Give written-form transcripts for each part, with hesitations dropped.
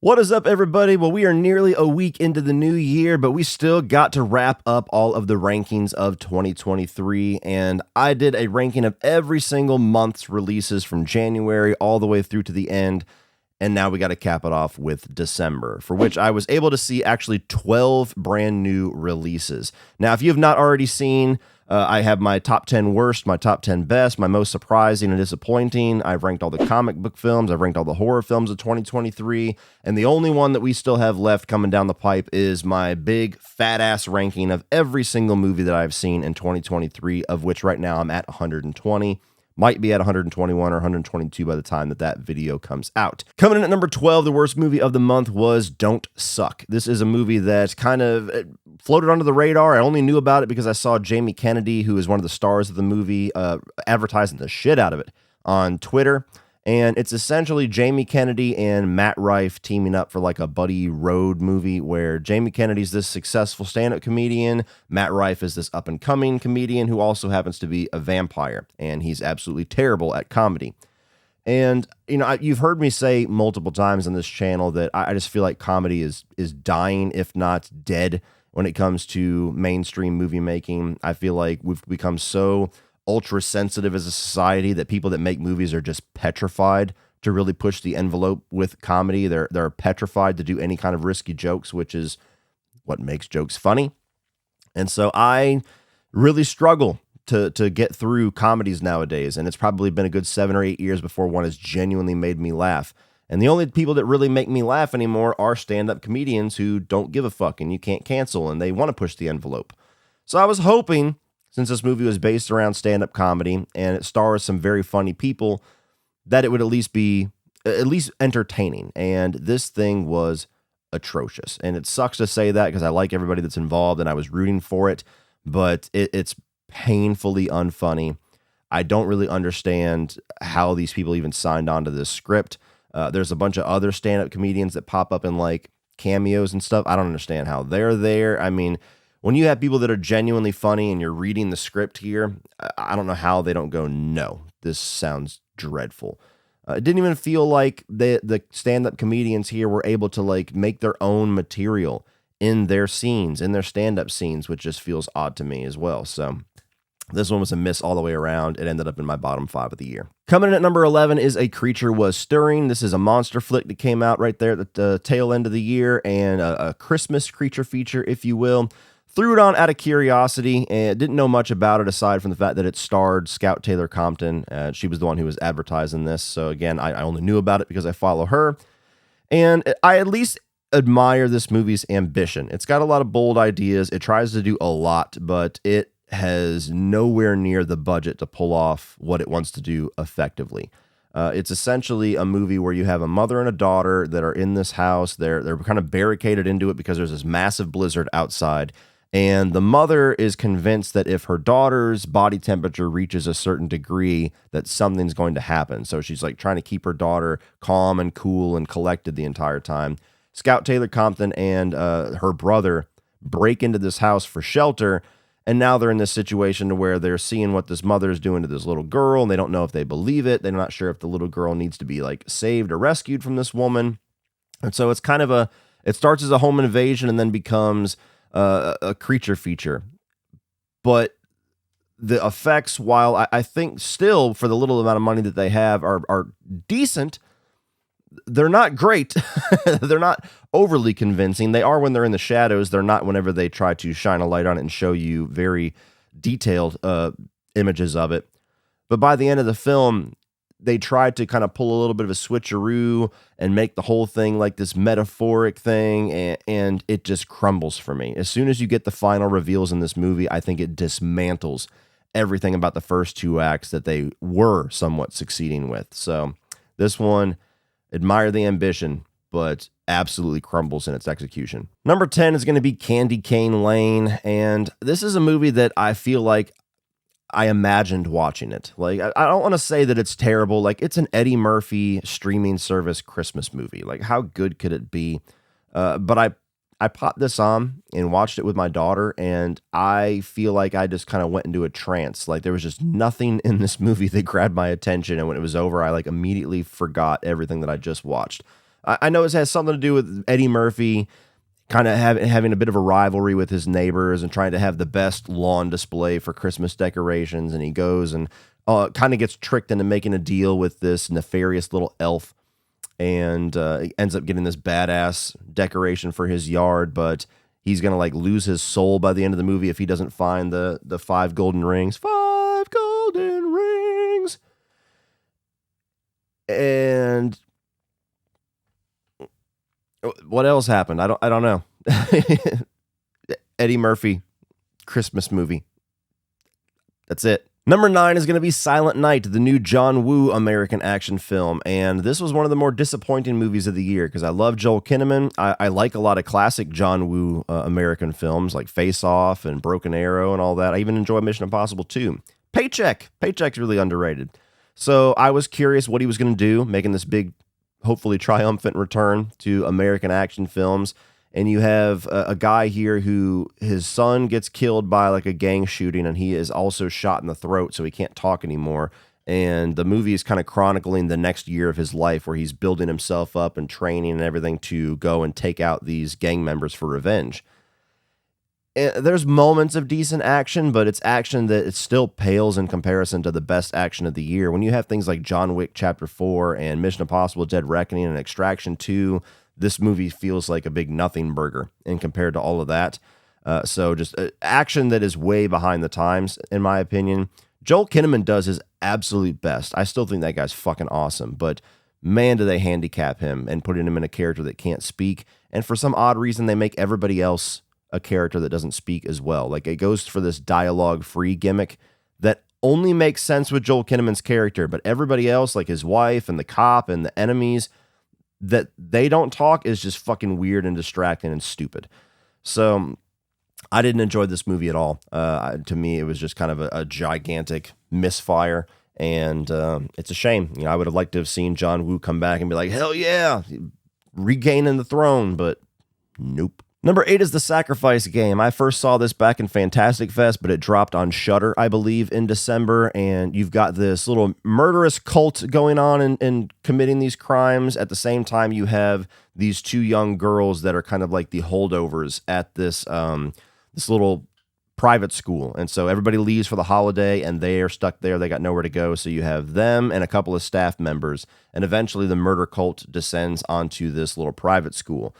What is up, everybody? Well, we are nearly a week into the new year, but we still got to wrap up all of the rankings of 2023, and I did a ranking of every single month's releases from January all the way through to the end, and now we got to cap it off with December, for which I was able to see actually 12 brand new releases. Now, if you have not already seen, I have my top 10 worst, my top 10 best, my most surprising and disappointing. I've ranked all the comic book films. I've ranked all the horror films of 2023. And the only one that we still have left coming down the pipe is my big fat ass ranking of every single movie that I've seen in 2023, of which right now I'm at 120. Might be at 121 or 122 by the time that video comes out. Coming in at number 12, the worst movie of the month was Don't Suck. This is a movie that kind of floated under the radar. I only knew about it because I saw Jamie Kennedy, who is one of the stars of the movie, advertising the shit out of it on Twitter. And it's essentially Jamie Kennedy and Matt Rife teaming up for like a buddy road movie where Jamie Kennedy's this successful stand-up comedian. Matt Rife is this up-and-coming comedian who also happens to be a vampire, and he's absolutely terrible at comedy. And, you know, you've heard me say multiple times on this channel that I just feel like comedy is dying, if not dead, when it comes to mainstream movie making. I feel like we've become so ultra sensitive as a society that people that make movies are just petrified to really push the envelope with comedy. They're petrified to do any kind of risky jokes, which is what makes jokes funny. And so I really struggle to get through comedies nowadays, and it's probably been a good 7 or 8 years before one has genuinely made me laugh. And the only people that really make me laugh anymore are stand-up comedians who don't give a fuck and you can't cancel, and they want to push the envelope. So I was hoping, since this movie was based around stand-up comedy and it stars some very funny people, that it would at least be entertaining. And this thing was atrocious. And it sucks to say that because I like everybody that's involved and I was rooting for it, but it's painfully unfunny. I don't really understand how these people even signed on to this script. There's a bunch of other stand-up comedians that pop up in like cameos and stuff. I don't understand how they're there. I mean, when you have people that are genuinely funny and you're reading the script here, I don't know how they don't go, no, this sounds dreadful. It didn't even feel like the stand-up comedians here were able to like make their own material in their scenes, in their stand-up scenes, which just feels odd to me as well. So this one was a miss all the way around. It ended up in my bottom 5 of the year. Coming in at number 11 is A Creature Was Stirring. This is a monster flick that came out right there at the tail end of the year, and a Christmas creature feature, if you will. Threw it on out of curiosity and didn't know much about it aside from the fact that it starred Scout Taylor Compton. She was the one who was advertising this. So again, I only knew about it because I follow her. And I at least admire this movie's ambition. It's got a lot of bold ideas. It tries to do a lot, but it has nowhere near the budget to pull off what it wants to do effectively. It's essentially a movie where you have a mother and a daughter that are in this house. They're kind of barricaded into it because there's this massive blizzard outside. And the mother is convinced that if her daughter's body temperature reaches a certain degree, that something's going to happen. So she's like trying to keep her daughter calm and cool and collected the entire time. Scout Taylor Compton and her brother break into this house for shelter. And now they're in this situation where they're seeing what this mother is doing to this little girl. And they don't know if they believe it. They're not sure if the little girl needs to be like saved or rescued from this woman. And so it's kind of it starts as a home invasion and then becomes a creature feature. But the effects, while I think still for the little amount of money that they have are decent, they're not great. They're not overly convincing. They are when they're in the shadows. They're not whenever they try to shine a light on it and show you very detailed images of it. But by the end of the film, they tried to kind of pull a little bit of a switcheroo and make the whole thing like this metaphoric thing, and it just crumbles for me. As soon as you get the final reveals in this movie, I think it dismantles everything about the first 2 acts that they were somewhat succeeding with. So this one, admire the ambition, but absolutely crumbles in its execution. Number 10 is going to be Candy Cane Lane, and this is a movie that I feel like I imagined watching it. Like, I don't want to say that it's terrible. Like, it's an Eddie Murphy streaming service Christmas movie. Like, how good could it be? But I popped this on and watched it with my daughter, and I feel like I just kind of went into a trance. Like, there was just nothing in this movie that grabbed my attention, and when it was over, I like immediately forgot everything that I just watched. I know it has something to do with Eddie Murphy kind of having a bit of a rivalry with his neighbors and trying to have the best lawn display for Christmas decorations. And he goes and kind of gets tricked into making a deal with this nefarious little elf, and ends up getting this badass decoration for his yard. But he's going to like lose his soul by the end of the movie if he doesn't find the 5 golden rings. 5 golden rings. And what else happened? I don't know. Eddie Murphy Christmas movie. That's it. Number 9 is going to be Silent Night, the new John Woo American action film. And this was one of the more disappointing movies of the year because I love Joel Kinnaman. I like a lot of classic John Woo American films like Face Off and Broken Arrow and all that. I even enjoy Mission Impossible 2. Paycheck's really underrated. So I was curious what he was going to do, making this big, hopefully triumphant return to American action films. And you have a guy here who his son gets killed by like a gang shooting, and he is also shot in the throat, so he can't talk anymore. And the movie is kind of chronicling the next year of his life where he's building himself up and training and everything to go and take out these gang members for revenge. And there's moments of decent action, but it's action that it still pales in comparison to the best action of the year. When you have things like John Wick Chapter 4 and Mission Impossible Dead Reckoning and Extraction 2, this movie feels like a big nothing burger in compared to all of that. So just action that is way behind the times, in my opinion. Joel Kinnaman does his absolute best. I still think that guy's fucking awesome, but man, do they handicap him and putting him in a character that can't speak. And for some odd reason, they make everybody else a character that doesn't speak as well. Like it goes for this dialogue-free gimmick that only makes sense with Joel Kinnaman's character, but everybody else, like his wife and the cop and the enemies, that they don't talk is just fucking weird and distracting and stupid. So I didn't enjoy this movie at all. To me, it was just kind of a gigantic misfire, and it's a shame. You know, I would have liked to have seen John Woo come back and be like, hell yeah, regaining the throne, but nope. Number 8 is The Sacrifice Game. I first saw this back in Fantastic Fest, but it dropped on Shudder, I believe, in December. And you've got this little murderous cult going on and committing these crimes. At the same time, you have these 2 young girls that are kind of like the holdovers at this this little private school. And so everybody leaves for the holiday, and they are stuck there. They got nowhere to go. So you have them and a couple of staff members. And eventually the murder cult descends onto this little private school.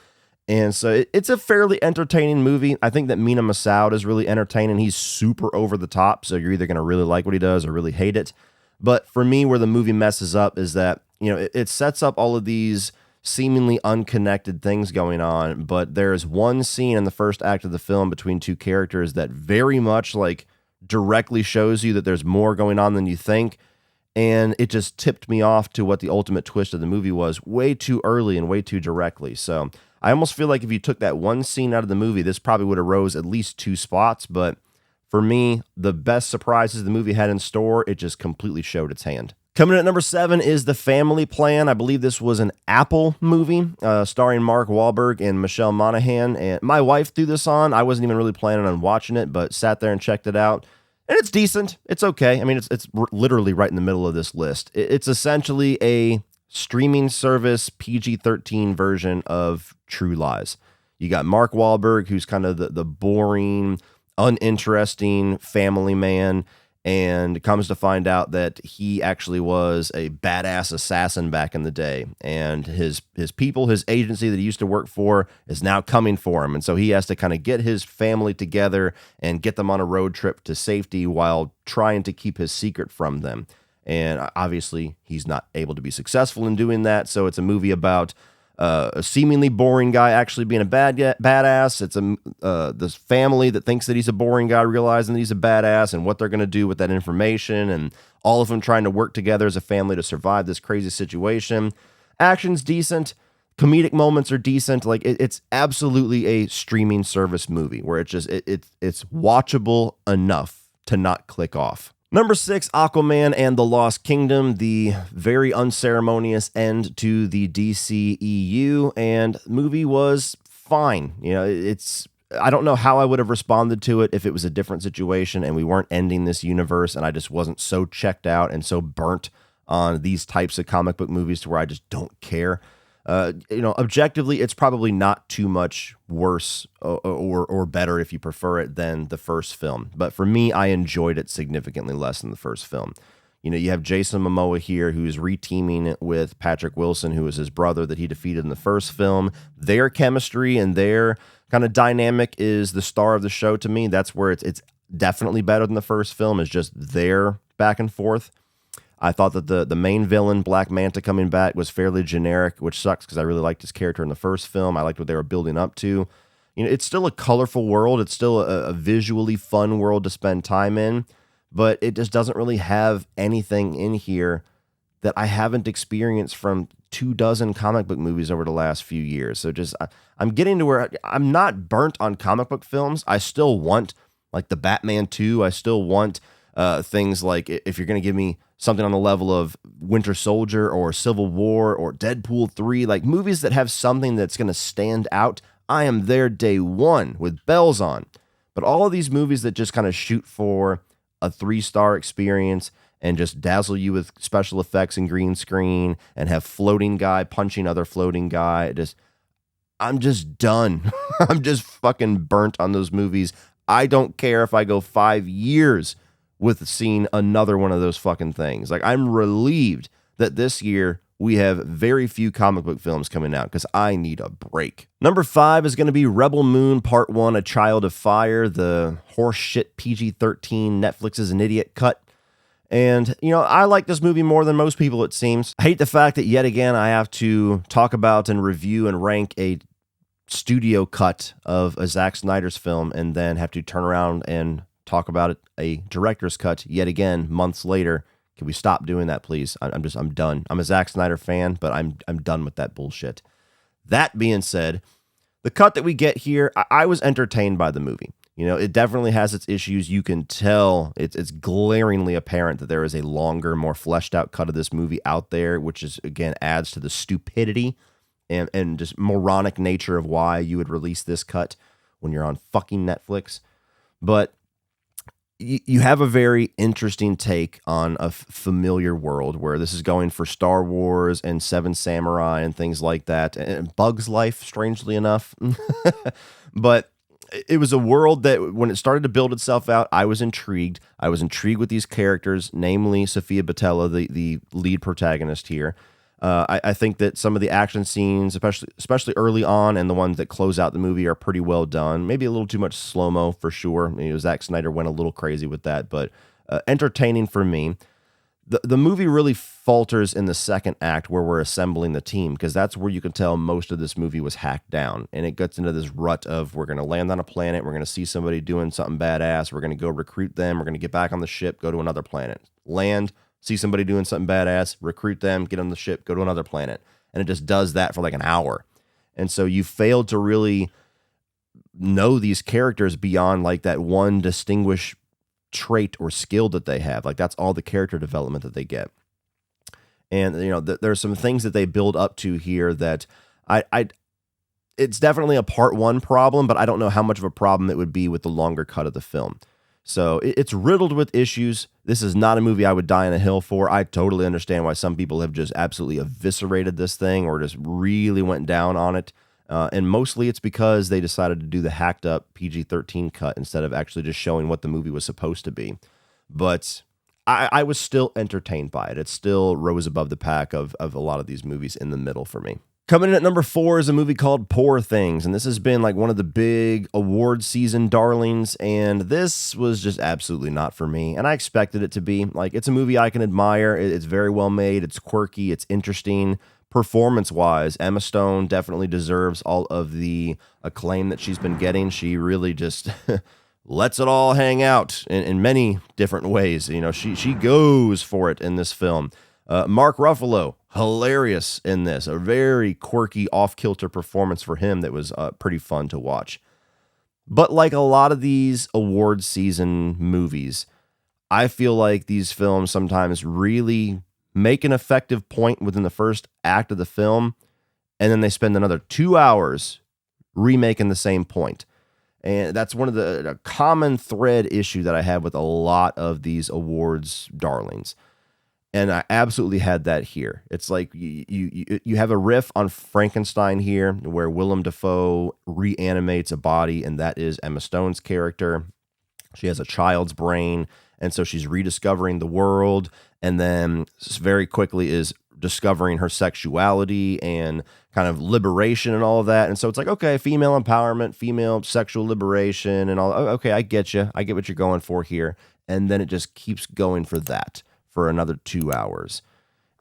And so it's a fairly entertaining movie. I think that Mina Massoud is really entertaining. He's super over the top, so you're either going to really like what he does or really hate it. But for me, where the movie messes up is that, you know, it sets up all of these seemingly unconnected things going on, but there's one scene in the first act of the film between 2 characters that very much like directly shows you that there's more going on than you think. And it just tipped me off to what the ultimate twist of the movie was way too early and way too directly. So I almost feel like if you took that one scene out of the movie, this probably would have rose at least 2 spots. But for me, the best surprises the movie had in store, it just completely showed its hand. Coming in at number 7 is The Family Plan. I believe this was an Apple movie starring Mark Wahlberg and Michelle Monaghan. And my wife threw this on. I wasn't even really planning on watching it, but sat there and checked it out. And it's decent. It's okay. I mean, it's literally right in the middle of this list. It's essentially a streaming service PG-13 version of True Lies. You got Mark Wahlberg, who's kind of the boring, uninteresting family man, and comes to find out that he actually was a badass assassin back in the day. And his people, his agency that he used to work for, is now coming for him. And so he has to kind of get his family together and get them on a road trip to safety while trying to keep his secret from them. And obviously, he's not able to be successful in doing that. So it's a movie about a seemingly boring guy actually being a badass. It's this family that thinks that he's a boring guy realizing that he's a badass and what they're going to do with that information, and all of them trying to work together as a family to survive this crazy situation. Action's decent. Comedic moments are decent. Like it's absolutely a streaming service movie where it's watchable enough to not click off. Number 6, Aquaman and the Lost Kingdom, the very unceremonious end to the DCEU, and the movie was fine. You know, I don't know how I would have responded to it if it was a different situation and we weren't ending this universe and I just wasn't so checked out and so burnt on these types of comic book movies to where I just don't care. Objectively, it's probably not too much worse or better if you prefer it than the first film. But for me, I enjoyed it significantly less than the first film. You have Jason Momoa here, who's reteaming with Patrick Wilson, who was his brother that he defeated in the first film. Their chemistry and their kind of dynamic is the star of the show to me. That's where it's definitely better than the first film, is just their back and forth. I thought that the main villain, Black Manta, coming back was fairly generic, which sucks because I really liked his character in the first film. I liked what they were building up to. It's still a colorful world. It's still a visually fun world to spend time in, but it just doesn't really have anything in here that I haven't experienced from 24 comic book movies over the last few years. So I'm getting to where I'm not burnt on comic book films. I still want like the Batman 2. I still want things like, if you're going to give me something on the level of Winter Soldier or Civil War or Deadpool 3, like movies that have something that's going to stand out, I am there day one with bells on. But all of these movies that just kind of shoot for a 3-star experience and just dazzle you with special effects and green screen and have floating guy punching other floating guy, I'm just done. I'm just fucking burnt on those movies. I don't care if I go 5 years with seeing another one of those fucking things. Like, I'm relieved that this year we have very few comic book films coming out because I need a break. Number 5 is going to be Rebel Moon Part 1, A Child of Fire, the horseshit PG-13 Netflix is an idiot cut. And, I like this movie more than most people, it seems. I hate the fact that yet again I have to talk about and review and rank a studio cut of a Zack Snyder's film and then have to turn around and talk about a director's cut yet again months later. Can we stop doing that, please? I'm done. I'm a Zack Snyder fan, but I'm done with that bullshit. That being said, the cut that we get here, I was entertained by the movie. It definitely has its issues. You can tell it's glaringly apparent that there is a longer, more fleshed out cut of this movie out there, which is, again, adds to the stupidity and just moronic nature of why you would release this cut when you're on fucking Netflix. But you have a very interesting take on a familiar world where this is going for Star Wars and Seven Samurai and things like that, and Bug's Life, strangely enough. But it was a world that when it started to build itself out, I was intrigued. I was intrigued with these characters, namely Sofia Boutella, the lead protagonist here. I think that some of the action scenes, especially early on, and the ones that close out the movie are pretty well done. Maybe a little too much slow-mo for sure. Zack Snyder went a little crazy with that, but entertaining for me. The movie really falters in the second act where we're assembling the team, because that's where you can tell most of this movie was hacked down, and it gets into this rut of we're going to land on a planet, we're going to see somebody doing something badass, we're going to go recruit them, we're going to get back on the ship, go to another planet, land, see somebody doing something badass, recruit them, get on the ship, go to another planet. And it just does that for like an hour. And so you failed to really know these characters beyond like that one distinguished trait or skill that they have. Like, that's all the character development that they get. And, there's some things that they build up to here that it's definitely a part 1 problem, but I don't know how much of a problem it would be with the longer cut of the film. So it's riddled with issues. This is not a movie I would die on a hill for. I totally understand why some people have just absolutely eviscerated this thing or just really went down on it. And mostly it's because they decided to do the hacked up PG-13 cut instead of actually just showing what the movie was supposed to be. But I was still entertained by it. It still rose above the pack of a lot of these movies in the middle for me. Coming in at number 4 is a movie called Poor Things, and this has been like one of the big award season darlings, and this was just absolutely not for me, and I expected it to be. Like, it's a movie I can admire. It's very well made. It's quirky. It's interesting. Performance-wise, Emma Stone definitely deserves all of the acclaim that she's been getting. She really just lets it all hang out in many different ways. She goes for it in this film. Mark Ruffalo, hilarious in this. A very quirky, off-kilter performance for him that was pretty fun to watch. But like a lot of these award season movies, I feel like these films sometimes really make an effective point within the first act of the film, and then they spend another 2 hours remaking the same point. And that's one of the common thread issue that I have with a lot of these awards darlings. And I absolutely had that here. It's like you have a riff on Frankenstein here, where Willem Dafoe reanimates a body, and that is Emma Stone's character. She has a child's brain, and so she's rediscovering the world, and then very quickly is discovering her sexuality and kind of liberation and all of that. And so it's like, okay, female empowerment, female sexual liberation, and all. Okay, I get you. I get what you're going for here. And then it just keeps going for that for another 2 hours.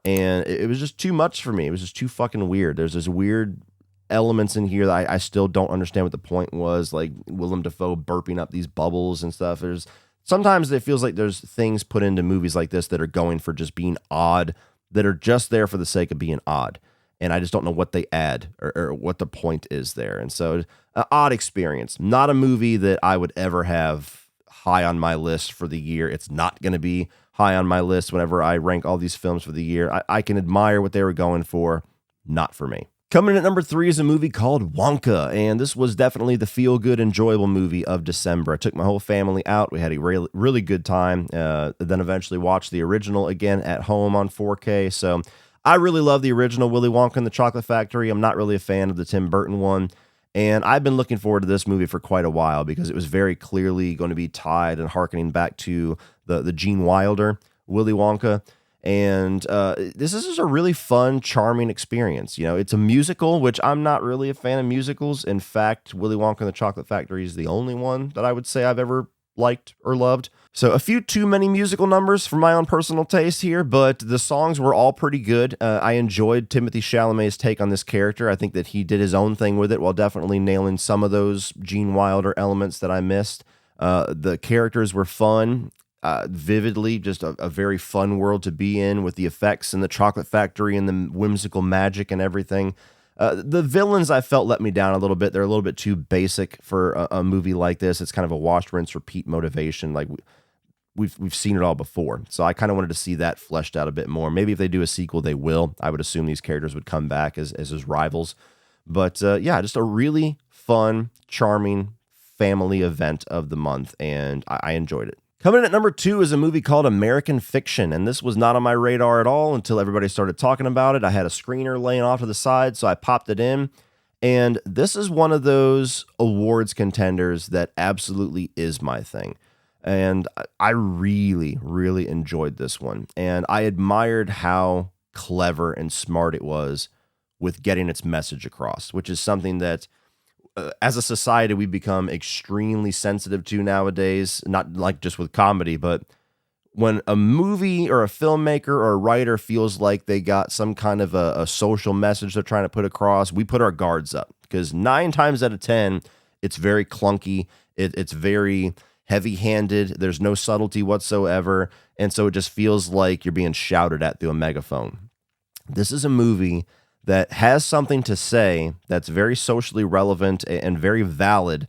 And it was just too much for me. It was just too fucking weird. There's this weird elements in here that I still don't understand what the point was, like Willem Dafoe burping up these bubbles and stuff. There's sometimes it feels like there's things put into movies like this that are going for just being odd, that are just there for the sake of being odd. And I just don't know what they add or what the point is there. And so an odd experience, not a movie that I would ever have high on my list for the year. It's not going to be high on my list whenever I rank all these films for the year. I can admire what they were going for, not for me. Coming in at number 3 is a movie called Wonka, and this was definitely the feel-good, enjoyable movie of December. I took my whole family out. We had a really good time, then eventually watched the original again at home on 4K. So I really love the original Willy Wonka and the Chocolate Factory. I'm not really a fan of the Tim Burton one, and I've been looking forward to this movie for quite a while because it was very clearly going to be tied and harkening back to the Gene Wilder Willy Wonka. And this is just a really fun, charming experience. You know, it's a musical, which I'm not really a fan of musicals. In fact, Willy Wonka and the Chocolate Factory is the only one that I would say I've ever liked or loved. So a few too many musical numbers for my own personal taste here, but the songs were all pretty good. I enjoyed Timothée Chalamet's take on this character. I think that he did his own thing with it while definitely nailing some of those Gene Wilder elements that I missed. The characters were fun. Vividly, just a very fun world to be in with the effects and the chocolate factory and the whimsical magic and everything. The villains I felt let me down a little bit. They're a little bit too basic for a movie like this. It's kind of a wash, rinse, repeat motivation. Like we've seen it all before. So I kind of wanted to see that fleshed out a bit more. Maybe if they do a sequel, they will. I would assume these characters would come back as his rivals. But yeah, just a really fun, charming family event of the month, and I enjoyed it. Coming in at number 2 is a movie called American Fiction, and this was not on my radar at all until everybody started talking about it. I had a screener laying off to the side, so I popped it in, and this is one of those awards contenders that absolutely is my thing, and I really, really enjoyed this one, and I admired how clever and smart it was with getting its message across, which is something that as a society, we become extremely sensitive to nowadays, not like just with comedy, but when a movie or a filmmaker or a writer feels like they got some kind of a social message they're trying to put across, we put our guards up because 9 times out of 10, it's very clunky. It's very heavy-handed. There's no subtlety whatsoever. And so it just feels like you're being shouted at through a megaphone. This is a movie that has something to say that's very socially relevant and very valid,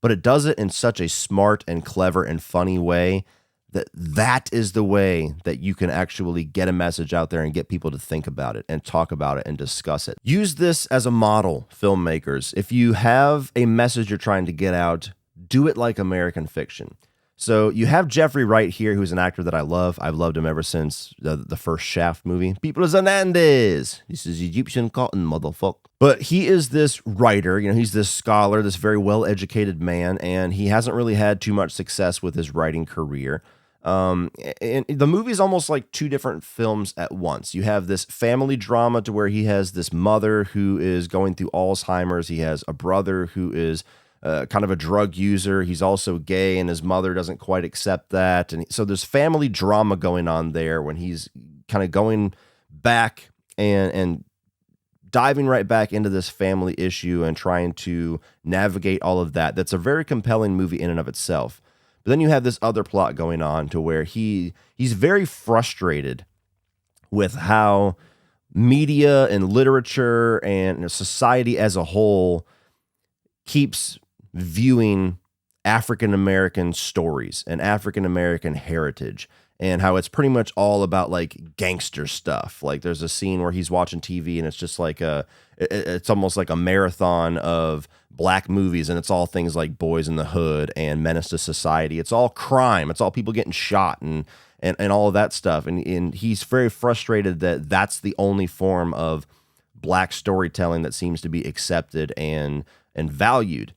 but it does it in such a smart and clever and funny way that is the way that you can actually get a message out there and get people to think about it and talk about it and discuss it. Use this as a model, filmmakers. If you have a message you're trying to get out, do it like American Fiction. So you have Jeffrey Wright here, who's an actor that I love. I've loved him ever since the first Shaft movie. People Hernandez. This is Egyptian cotton, motherfucker. But he is this writer, you know, he's this scholar, this very well-educated man, and he hasn't really had too much success with his writing career. And the movie's almost like 2 different films at once. You have this family drama to where he has this mother who is going through Alzheimer's. He has a brother who is kind of a drug user. He's also gay, and his mother doesn't quite accept that. And so there's family drama going on there when he's kind of going back and diving right back into this family issue and trying to navigate all of that. That's a very compelling movie in and of itself. But then you have this other plot going on to where he's very frustrated with how media and literature and society as a whole keeps viewing African-American stories and African-American heritage and how it's pretty much all about like gangster stuff. Like there's a scene where he's watching TV and it's just like it's almost like a marathon of black movies, and it's all things like Boys in the Hood and Menace to Society. It's all crime. It's all people getting shot and all of that stuff. And he's very frustrated that that's the only form of black storytelling that seems to be accepted and valued.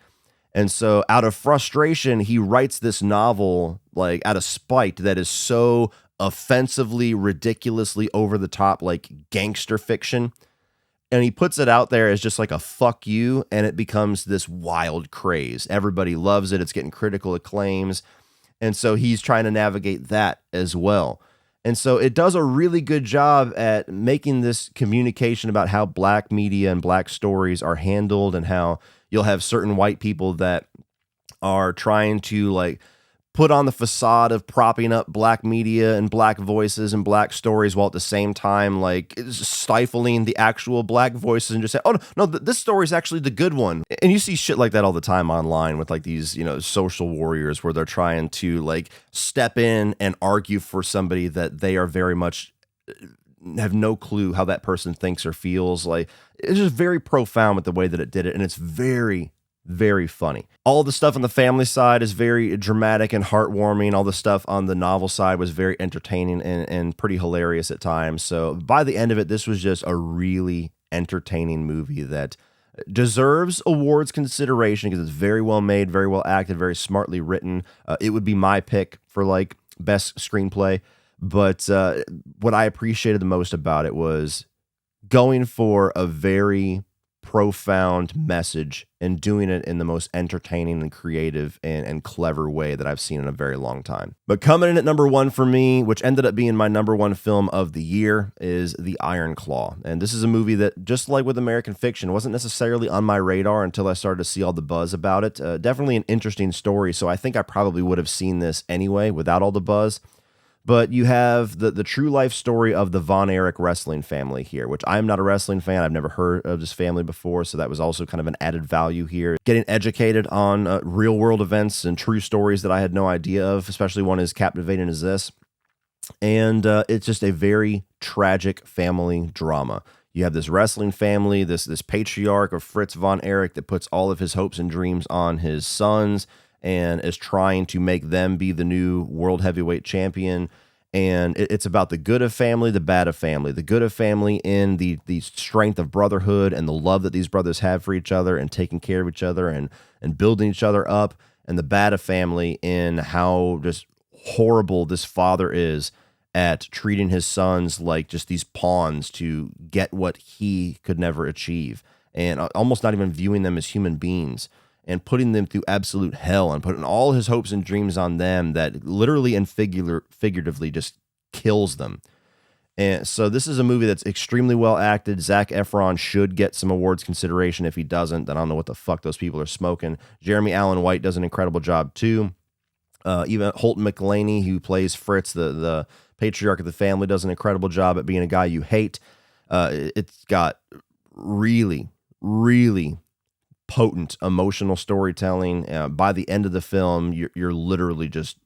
And so out of frustration, he writes this novel like out of spite that is so offensively, ridiculously over the top, like gangster fiction. And he puts it out there as just like a fuck you, and it becomes this wild craze. Everybody loves it. It's getting critical acclaims. And so he's trying to navigate that as well. And so it does a really good job at making this communication about how black media and black stories are handled, and how you'll have certain white people that are trying to like put on the facade of propping up black media and black voices and black stories, while at the same time like stifling the actual black voices and just say, oh no, this story is actually the good one. And you see shit like that all the time online with like these, you know, social warriors where they're trying to like step in and argue for somebody that they are very much have no clue how that person thinks or feels. Like it's just very profound with the way that it did it, and it's very, very funny. All the stuff on the family side is very dramatic and heartwarming. All the stuff on the novel side was very entertaining and pretty hilarious at times. So by the end of it, this was just a really entertaining movie that deserves awards consideration because it's very well made, very well acted, very smartly written. It would be my pick for like best screenplay. But what I appreciated the most about it was going for a very profound message and doing it in the most entertaining and creative and clever way that I've seen in a very long time. But coming in at number one for me, which ended up being my number one film of the year, is The Ironclaw. And this is a movie that, just like with American Fiction, wasn't necessarily on my radar until I started to see all the buzz about it. Definitely an interesting story, so I think I probably would have seen this anyway without all the buzz. But you have the true life story of the Von Erich wrestling family here, which I'm not a wrestling fan. I've never heard of this family before, so that was also kind of an added value here. Getting educated on real world events and true stories that I had no idea of, especially one as captivating as this. And it's just a very tragic family drama. You have this wrestling family, this patriarch of Fritz Von Erich that puts all of his hopes and dreams on his sons and is trying to make them be the new world heavyweight champion. And it's about the good of family, the bad of family. The good of family in the strength of brotherhood and the love that these brothers have for each other and taking care of each other and building each other up. And the bad of family in how just horrible this father is at treating his sons like just these pawns to get what he could never achieve, and almost not even viewing them as human beings, and putting them through absolute hell and putting all his hopes and dreams on them that literally and figuratively just kills them. And so this is a movie that's extremely well acted. Zac Efron should get some awards consideration. If he doesn't, then I don't know what the fuck those people are smoking. Jeremy Allen White does an incredible job too. Even Holton McElhaney, who plays Fritz, the patriarch of the family, does an incredible job at being a guy you hate. It's got really, really potent emotional storytelling. By the end of the film, you're literally just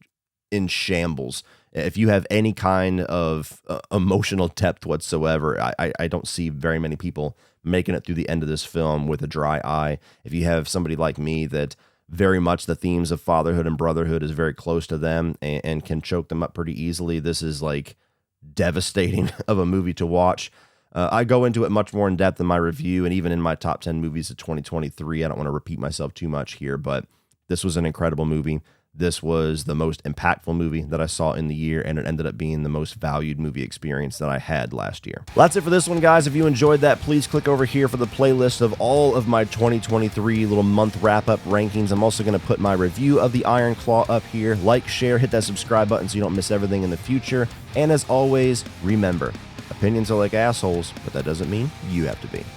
in shambles. If you have any kind of emotional depth whatsoever, I don't see very many people making it through the end of this film with a dry eye. If you have somebody like me that very much the themes of fatherhood and brotherhood is very close to them and can choke them up pretty easily, this is like devastating of a movie to watch. I go into it much more in depth in my review and even in my top 10 movies of 2023. I don't want to repeat myself too much here, but this was an incredible movie. This was the most impactful movie that I saw in the year, and it ended up being the most valued movie experience that I had last year. Well, that's it for this one, guys. If you enjoyed that, please click over here for the playlist of all of my 2023 little month wrap-up rankings. I'm also going to put my review of the Ironclaw up here. Like, share, hit that subscribe button so you don't miss everything in the future. And as always, remember, opinions are like assholes, but that doesn't mean you have to be.